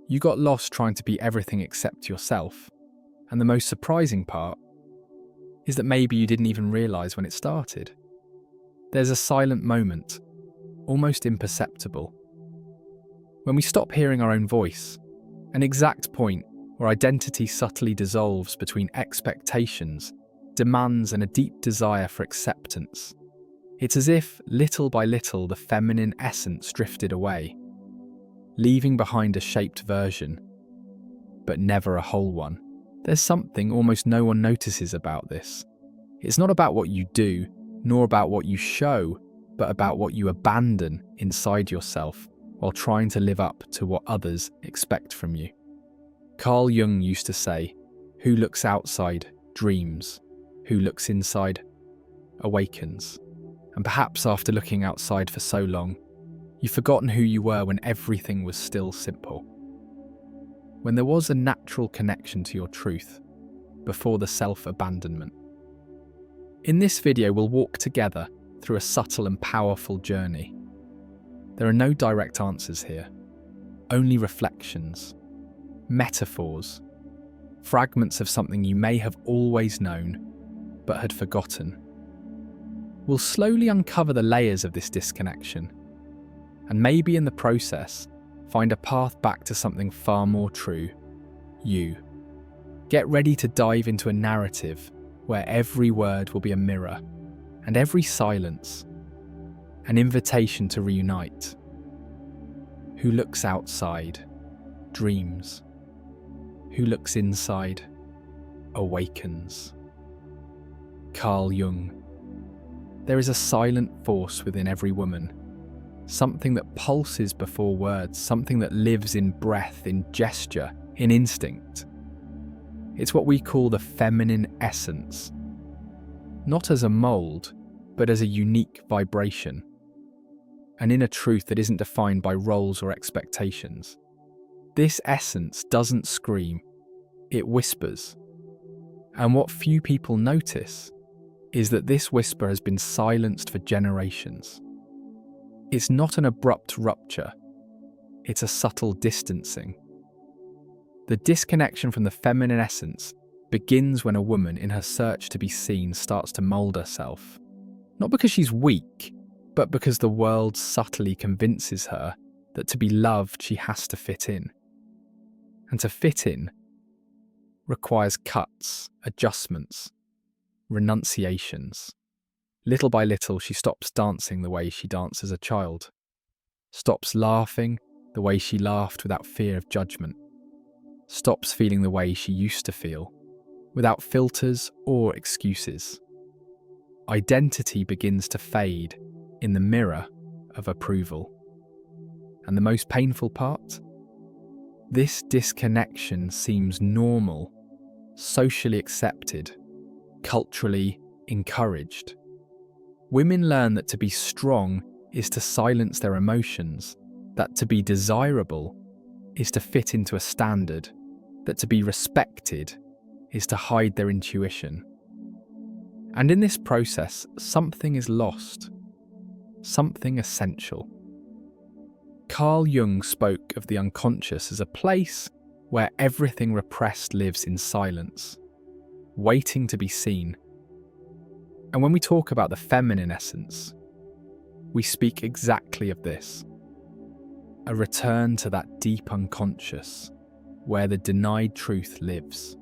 You got lost trying to be everything except yourself. And the most surprising part is that maybe you didn't even realise when it started. There's a silent moment, almost imperceptible, when we stop hearing our own voice, an exact point where identity subtly dissolves between expectations, demands, and a deep desire for acceptance. It's as if, little by little, the feminine essence drifted away, leaving behind a shaped version, but never a whole one. There's something almost no one notices about this. It's not about what you do, nor about what you show, but about what you abandon inside yourself while trying to live up to what others expect from you. Carl Jung used to say, "Who looks outside dreams, who looks inside awakens." And perhaps after looking outside for so long, you've forgotten who you were when everything was still simple. When there was a natural connection to your truth, before the self-abandonment. In this video, we'll walk together through a subtle and powerful journey. There are no direct answers here, only reflections, metaphors, fragments of something you may have always known, but had forgotten. We'll slowly uncover the layers of this disconnection, and maybe in the process, find a path back to something far more true, you. Get ready to dive into a narrative where every word will be a mirror, and every silence, an invitation to reunite. Who looks outside, dreams. Who looks inside, awakens. Carl Jung. There is a silent force within every woman, something that pulses before words, something that lives in breath, in gesture, in instinct. It's what we call the feminine essence, not as a mould, but as a unique vibration, an inner truth that isn't defined by roles or expectations. This essence doesn't scream, it whispers. And what few people notice is that this whisper has been silenced for generations. It's not an abrupt rupture, it's a subtle distancing. The disconnection from the feminine essence begins when a woman in her search to be seen starts to mould herself. Not because she's weak, but because the world subtly convinces her that to be loved she has to fit in. And to fit in requires cuts, adjustments, renunciations. Little by little, she stops dancing the way she danced as a child, stops laughing the way she laughed without fear of judgment, stops feeling the way she used to feel, without filters or excuses. Identity begins to fade in the mirror of approval. And the most painful part? This disconnection seems normal, socially accepted, culturally encouraged. Women learn that to be strong is to silence their emotions, that to be desirable is to fit into a standard, that to be respected is to hide their intuition. And in this process, something is lost, something essential. Carl Jung spoke of the unconscious as a place where everything repressed lives in silence, waiting to be seen. And when we talk about the feminine essence, we speak exactly of this. A return to that deep unconscious, where the denied truth lives.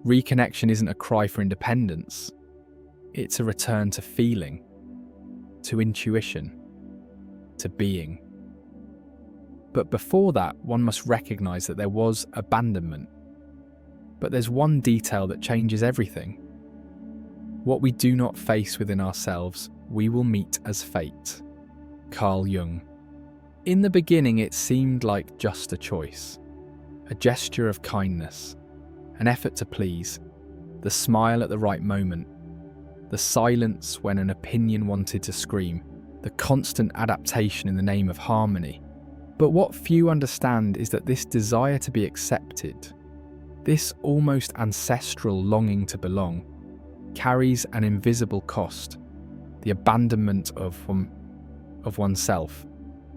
Reconnection isn't a cry for independence, it's a return to feeling, to intuition, to being. But before that, one must recognise that there was abandonment. But there's one detail that changes everything. What we do not face within ourselves, we will meet as fate. Carl Jung. In the beginning, it seemed like just a choice, a gesture of kindness, an effort to please, the smile at the right moment, the silence when an opinion wanted to scream, the constant adaptation in the name of harmony. But what few understand is that this desire to be accepted, this almost ancestral longing to belong, carries an invisible cost, the abandonment of oneself,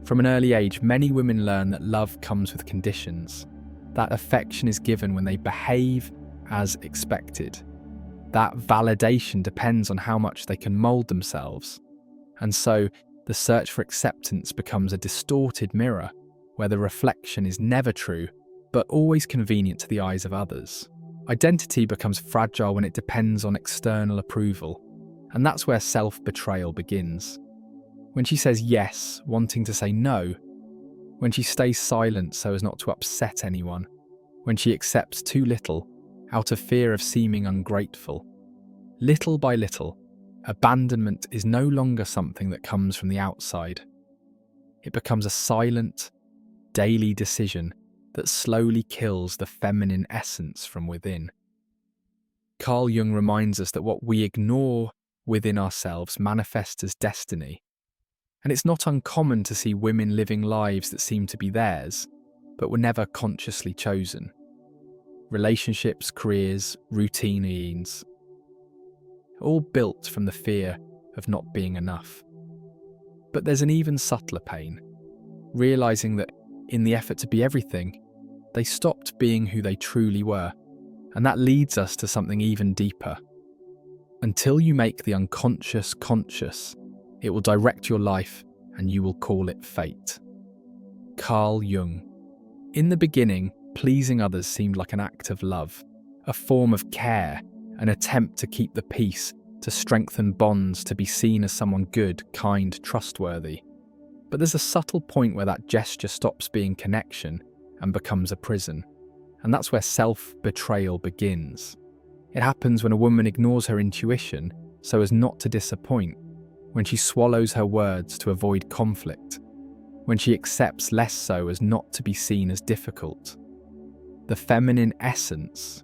From an early age, many women learn that love comes with conditions, that affection is given when they behave as expected. That validation depends on how much they can mold themselves. And so, the search for acceptance becomes a distorted mirror, where the reflection is never true, but always convenient to the eyes of others. Identity becomes fragile when it depends on external approval, and that's where self-betrayal begins. When she says yes, wanting to say no, when she stays silent so as not to upset anyone, when she accepts too little, out of fear of seeming ungrateful. Little by little, abandonment is no longer something that comes from the outside. It becomes a silent, daily decision that slowly kills the feminine essence from within. Carl Jung reminds us that what we ignore within ourselves manifests as destiny. And it's not uncommon to see women living lives that seem to be theirs, but were never consciously chosen. Relationships, careers, routines, all built from the fear of not being enough. But there's an even subtler pain, realizing that in the effort to be everything, they stopped being who they truly were, and that leads us to something even deeper. Until you make the unconscious conscious, it will direct your life and you will call it fate. Carl Jung. In the beginning, pleasing others seemed like an act of love, a form of care, an attempt to keep the peace, to strengthen bonds, to be seen as someone good, kind, trustworthy. But there's a subtle point where that gesture stops being connection and becomes a prison. And that's where self-betrayal begins. It happens when a woman ignores her intuition so as not to disappoint, when she swallows her words to avoid conflict, when she accepts less so as not to be seen as difficult. The feminine essence,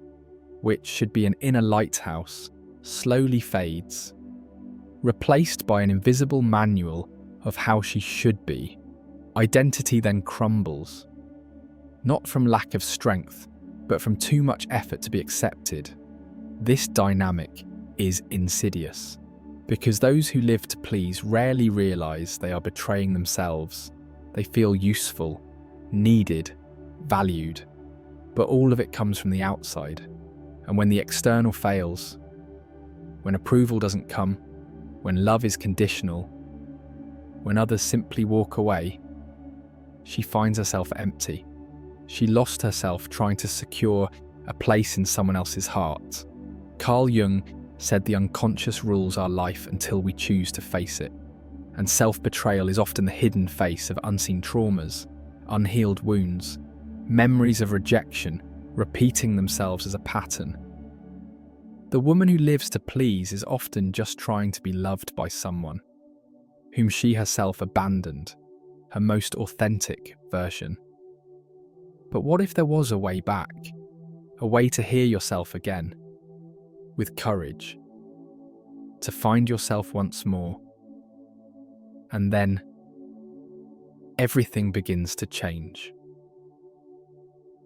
which should be an inner lighthouse, slowly fades, replaced by an invisible manual of how she should be. Identity then crumbles, not from lack of strength, but from too much effort to be accepted. This dynamic is insidious, because those who live to please rarely realize they are betraying themselves. They feel useful, needed, valued, but all of it comes from the outside. And when the external fails, when approval doesn't come, when love is conditional, when others simply walk away, she finds herself empty. She lost herself trying to secure a place in someone else's heart. Carl Jung said the unconscious rules our life until we choose to face it. And self-betrayal is often the hidden face of unseen traumas, unhealed wounds, memories of rejection repeating themselves as a pattern. The woman who lives to please is often just trying to be loved by someone whom she herself abandoned, her most authentic version. But what if there was a way back, a way to hear yourself again, with courage, to find yourself once more, and then everything begins to change.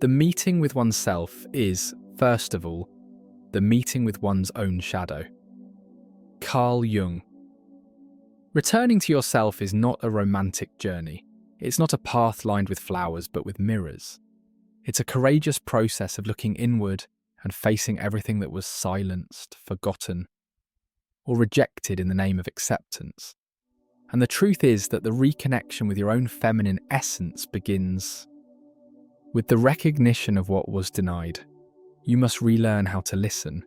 The meeting with oneself is, first of all, the meeting with one's own shadow. Carl Jung. Returning to yourself is not a romantic journey. It's not a path lined with flowers, but with mirrors. It's a courageous process of looking inward and facing everything that was silenced, forgotten, or rejected in the name of acceptance. And the truth is that the reconnection with your own feminine essence begins with the recognition of what was denied. You must relearn how to listen.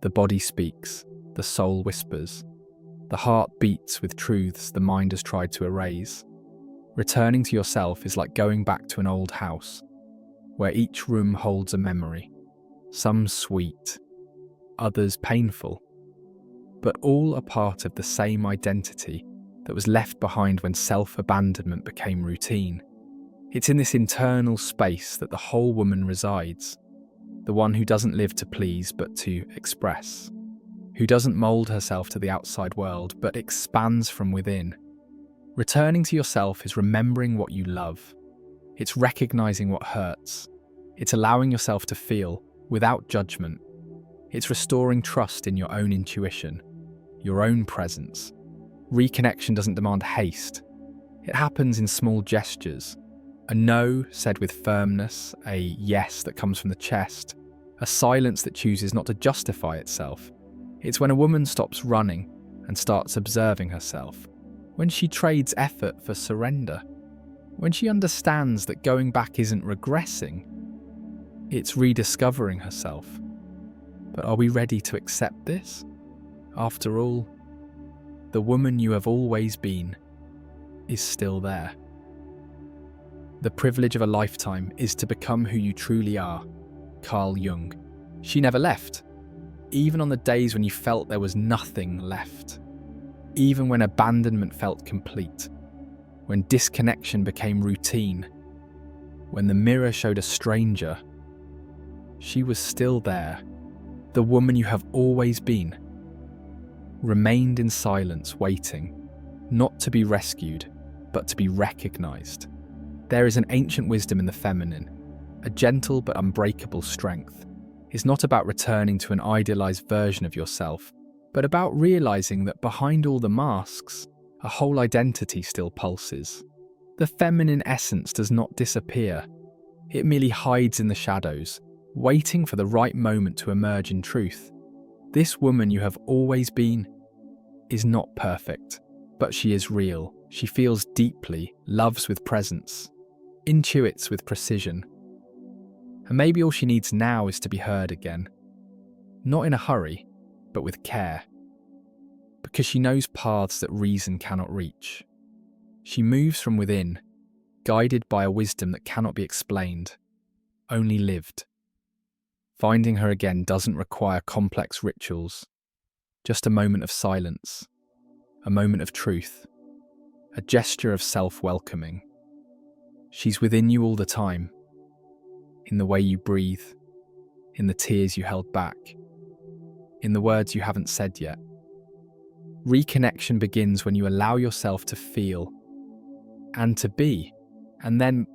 The body speaks, the soul whispers, the heart beats with truths the mind has tried to erase. Returning to yourself is like going back to an old house, where each room holds a memory, some sweet, others painful, but all a part of the same identity that was left behind when self-abandonment became routine. It's in this internal space that the whole woman resides, the one who doesn't live to please but to express, who doesn't mould herself to the outside world but expands from within. Returning to yourself is remembering what you love. It's recognizing what hurts. It's allowing yourself to feel without judgment. It's restoring trust in your own intuition, your own presence. Reconnection doesn't demand haste. It happens in small gestures. A no said with firmness, a yes that comes from the chest, a silence that chooses not to justify itself. It's when a woman stops running and starts observing herself, when she trades effort for surrender, when she understands that going back isn't regressing, it's rediscovering herself. But are we ready to accept this? After all, the woman you have always been is still there. The privilege of a lifetime is to become who you truly are. Carl Jung. She never left, even on the days when you felt there was nothing left, even when abandonment felt complete, when disconnection became routine, when the mirror showed a stranger. She was still there, the woman you have always been. Remained in silence, waiting, not to be rescued, but to be recognized. There is an ancient wisdom in the feminine, a gentle but unbreakable strength. It's not about returning to an idealized version of yourself, but about realizing that behind all the masks, a whole identity still pulses. The feminine essence does not disappear. It merely hides in the shadows, waiting for the right moment to emerge in truth. This woman you have always been is not perfect, but she is real. She feels deeply, loves with presence, intuits with precision. And maybe all she needs now is to be heard again. Not in a hurry, but with care. Because she knows paths that reason cannot reach. She moves from within, guided by a wisdom that cannot be explained, only lived. Finding her again doesn't require complex rituals, just a moment of silence, a moment of truth, a gesture of self-welcoming. She's within you all the time, in the way you breathe, in the tears you held back, in the words you haven't said yet. Reconnection begins when you allow yourself to feel and to be, and then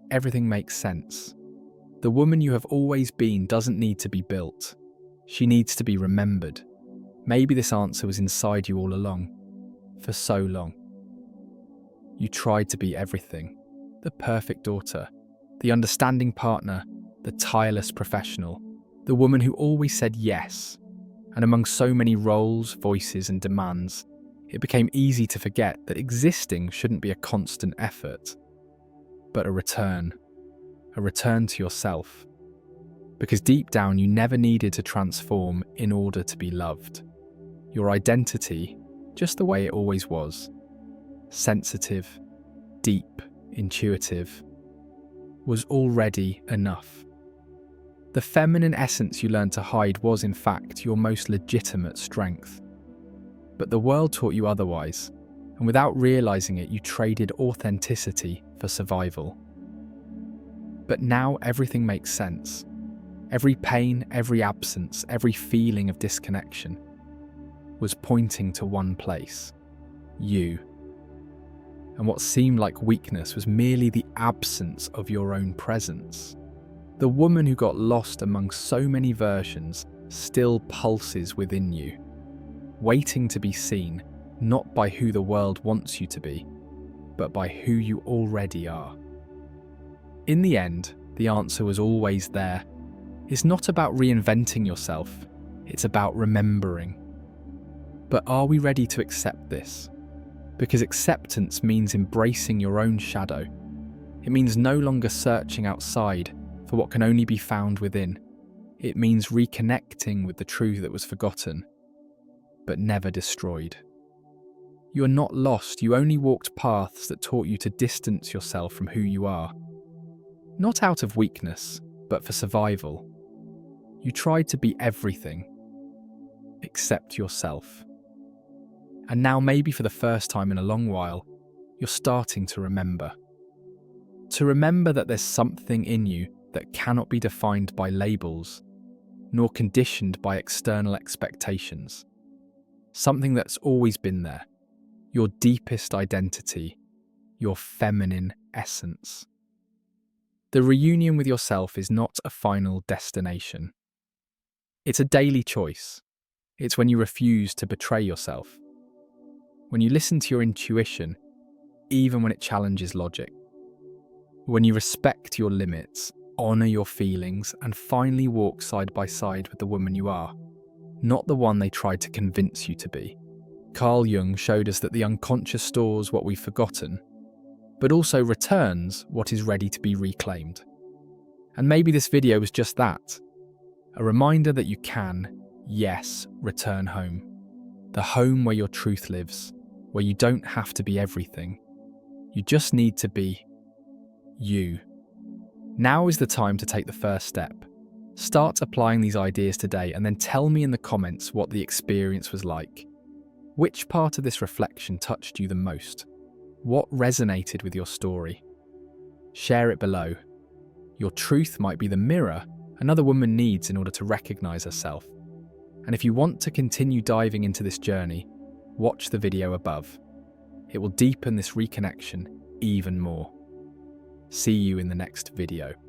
everything makes sense. The woman you have always been doesn't need to be built. She needs to be remembered. Maybe this answer was inside you all along, for so long. You tried to be everything, the perfect daughter, the understanding partner, the tireless professional, the woman who always said yes. And among so many roles, voices, and demands, it became easy to forget that existing shouldn't be a constant effort, but a return to yourself. Because deep down, you never needed to transform in order to be loved. Your identity, just the way it always was, sensitive, deep, intuitive, was already enough. The feminine essence you learned to hide was, in fact, your most legitimate strength. But the world taught you otherwise, and without realizing it, you traded authenticity for survival. But now everything makes sense. Every pain, every absence, every feeling of disconnection was pointing to one place: you. And what seemed like weakness was merely the absence of your own presence. The woman who got lost among so many versions still pulses within you, waiting to be seen, not by who the world wants you to be, but by who you already are. In the end, the answer was always there. It's not about reinventing yourself, it's about remembering. But are we ready to accept this? Because acceptance means embracing your own shadow. It means no longer searching outside for what can only be found within. It means reconnecting with the truth that was forgotten, but never destroyed. You are not lost, you only walked paths that taught you to distance yourself from who you are. Not out of weakness, but for survival. You tried to be everything, except yourself. And now, maybe for the first time in a long while, you're starting to remember. To remember that there's something in you that cannot be defined by labels, nor conditioned by external expectations. Something that's always been there, your deepest identity, your feminine essence. The reunion with yourself is not a final destination. It's a daily choice. It's when you refuse to betray yourself. When you listen to your intuition, even when it challenges logic. When you respect your limits, honour your feelings, and finally walk side by side with the woman you are, not the one they tried to convince you to be. Carl Jung showed us that the unconscious stores what we've forgotten, but also returns what is ready to be reclaimed. And maybe this video was just that, a reminder that you can, yes, return home. The home where your truth lives, where you don't have to be everything. You just need to be you. Now is the time to take the first step. Start applying these ideas today and then tell me in the comments what the experience was like. Which part of this reflection touched you the most? What resonated with your story? Share it below. Your truth might be the mirror another woman needs in order to recognize herself. And if you want to continue diving into this journey, watch the video above. It will deepen this reconnection even more. See you in the next video.